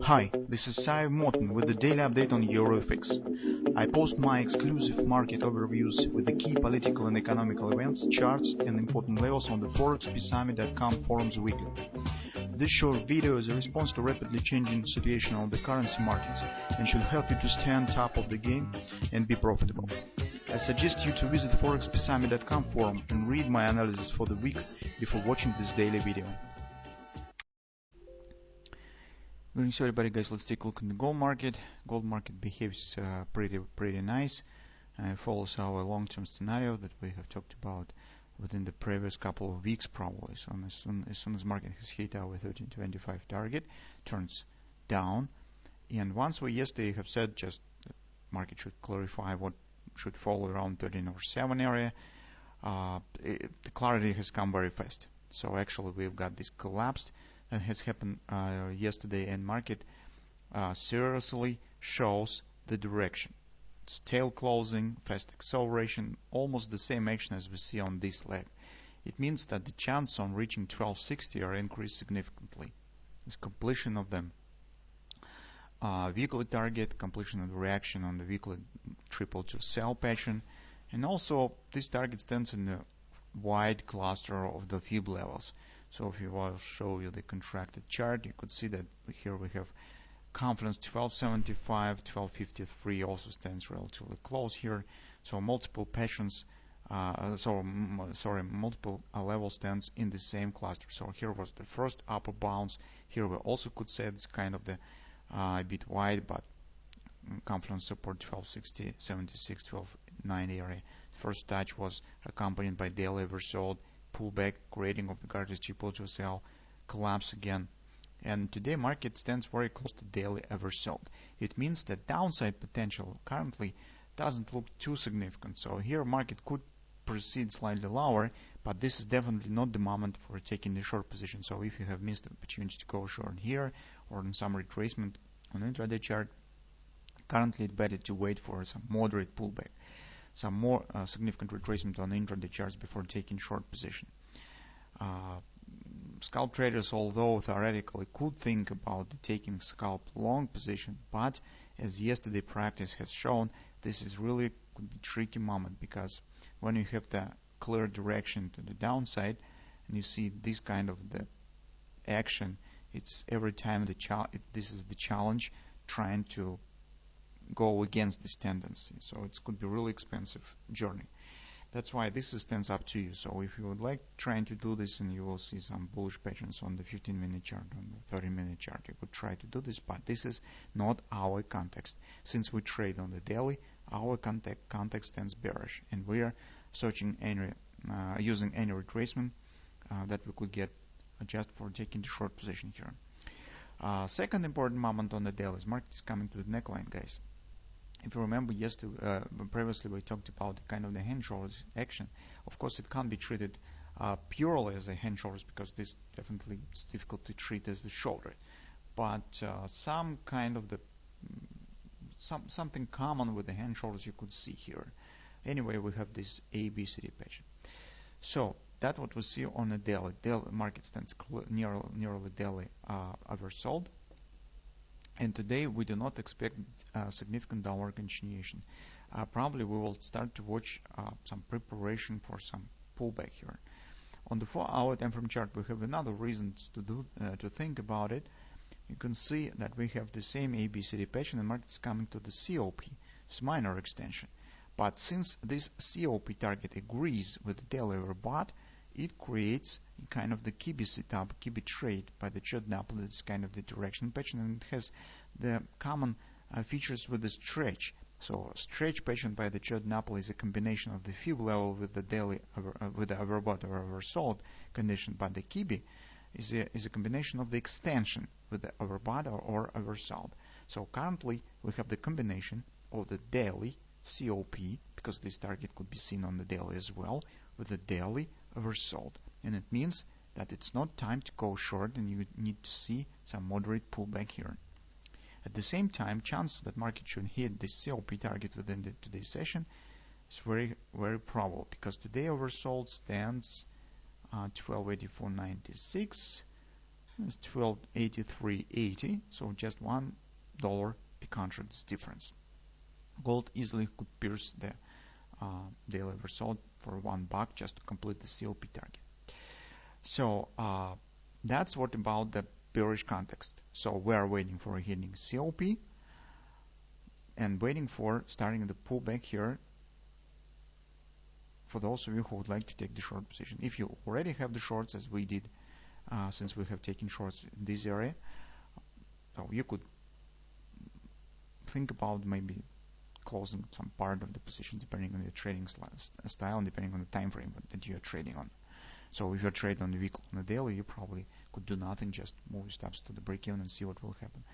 Hi, this is Sive Morten with the daily update on EuroFX. I post my exclusive market overviews with the key political and economical events, charts and important levels on the ForexPeaceArmy.com forums weekly. This short video is a response to rapidly changing situation on the currency markets and should help you to stay on top of the game and be profitable. I suggest you to visit the ForexPeaceArmy.com forum and read my analysis for the week before watching this daily video. Greetings everybody, guys. Let's take a look at the gold market. Gold market behaves pretty nice. It follows our long-term scenario that we have talked about within the previous couple of weeks, probably. So as soon as market has hit our 1325 target, turns down. And once we yesterday have said just that market should clarify what should fall around 1307 area, the clarity has come very fast. So actually we've got this collapsed that has happened yesterday, and market seriously shows the direction. It's tail closing, fast acceleration, almost the same action as we see on this leg. It means that the chance on reaching 1260 are increased significantly. It's completion of the weekly target, completion of the reaction on the weekly triple to sell pattern, and also this target stands in a wide cluster of the fib levels. So if I will show you the contracted chart, you could see that here we have confidence 1275, 1253 also stands relatively close here. So multiple patterns, multiple level stands in the same cluster. So here was the first upper bounce. Here we also could say it's kind of the a bit wide, but confidence support 1260, 76, 1290 area. First touch was accompanied by daily oversold, pullback, creating of the guarded triple to sell, collapse again. And today market stands very close to daily oversold. It means that downside potential currently doesn't look too significant. So here market could proceed slightly lower, but this is definitely not the moment for taking the short position. So if you have missed the opportunity to go short here or in some retracement on intraday chart, currently it's better to wait for some moderate pullback, some more significant retracement on intraday charts before taking short position. Scalp traders, although theoretically could think about taking scalp long position, but as yesterday practice has shown, this is really could be tricky moment, because when you have the clear direction to the downside and you see this kind of the action, it's every time this is the challenge trying to go against this tendency. So it could be really expensive journey. That's why this stands up to you. So if you would like trying to do this, and you will see some bullish patterns on the 15-minute chart, on the 30-minute chart, you could try to do this, but this is not our context. Since we trade on the daily, our context stands bearish, and we are searching using any retracement that we could get just for taking the short position here. Second important moment on the daily is market is coming to the neckline, guys. If you remember yesterday, previously we talked about kind of the hand shoulders action. Of course, it can't be treated purely as a hand shoulders, because this definitely is difficult to treat as the shoulder. But some kind of the something common with the hand shoulders you could see here. Anyway, we have this ABCD pattern. So that's what we see on the daily. Daily market stands nearly daily oversold. And today we do not expect significant downward continuation. Probably we will start to watch some preparation for some pullback here. On the 4-hour time frame chart, we have another reasons to think about it. You can see that we have the same ABCD pattern, and market is coming to the COP, it's minor extension. But since this COP target agrees with the daily overbought, it creates kind of the Kibi setup, Kibi trade by the chart Napoli. It's kind of the direction pattern, and it has the common features with the stretch. So stretch pattern by the chart Napoli is a combination of the fib level with the daily with the overbought or oversold condition, but the Kibi is a combination of the extension with the overbought or oversold. So currently we have the combination of the daily COP, because this target could be seen on the daily as well, with the daily oversold, and it means that it's not time to go short, and you need to see some moderate pullback here. At the same time, chances that market should hit the COP target within today's session is very probable, because today oversold stands 1284.96, It's 1283.80, so just $1 per contract difference. Gold easily could pierce the daily result for $1 just to complete the COP target. So that's what about the bearish context. So we are waiting for hitting COP and waiting for starting the pullback here for those of you who would like to take the short position. If you already have the shorts, as we did, since we have taken shorts in this area, so you could think about maybe closing some part of the position depending on your trading style and depending on the time frame that you are trading on. So if you're trading on the weekly, on the daily, you probably could do nothing, just move stops to the break-even and see what will happen.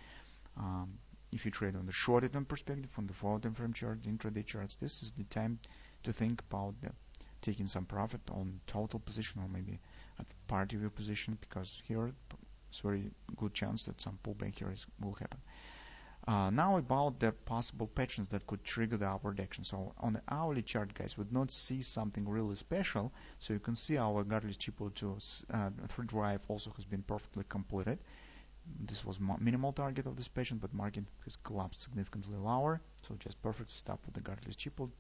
If you trade on the short-term perspective, from the forward time frame chart, intraday charts, this is the time to think about taking some profit on total position or maybe at part of your position, because here it's very good chance that some pullback here will happen. Now about the possible patterns that could trigger the upward action. So on the hourly chart, guys, we would not see something really special. So you can see our Gartley's Chipotle to 3 drive also has been perfectly completed. This was minimal target of this patient, but market has collapsed significantly lower. So just perfect stop with the Gartley's Chipotle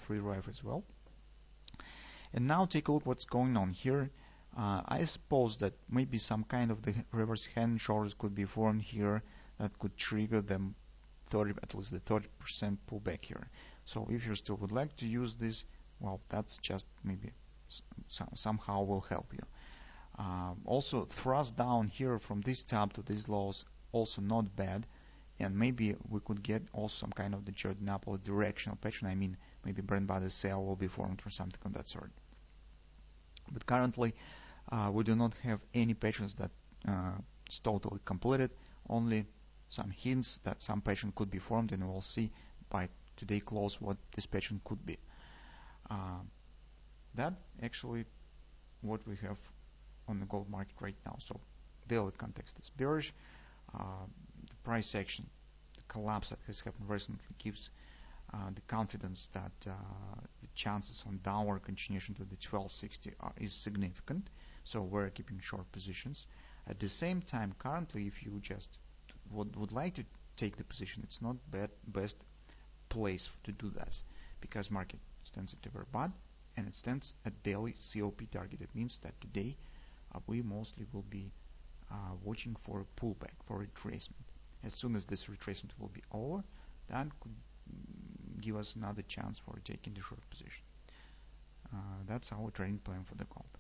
3 drive as well. And now take a look what's going on here. I suppose that maybe some kind of the reverse hand and shoulders could be formed here that could trigger them at least the 30% pullback here. So if you still would like to use this, well, that's just maybe somehow will help you. Also, thrust down here from this top to these lows, also not bad. And maybe we could get also some kind of the Jordan upward directional pattern. I mean, maybe Brent body sale will be formed or something of that sort. But currently, we do not have any patterns that is totally completed. Only some hints that some pattern could be formed, and we'll see by today close what this pattern could be. That actually what we have on the gold market right now. So daily context is bearish. The price action, the collapse that has happened recently gives the confidence that the chances on downward continuation to the 1260 is significant. So we're keeping short positions. At the same time, currently, if you just would like to take the position, it's not best place to do this, because market stands at the very bottom and it stands at daily COP target. It means that today we mostly will be watching for a pullback, for retracement. As soon as this retracement will be over, that could give us another chance for taking the short position. That's our trading plan for the gold.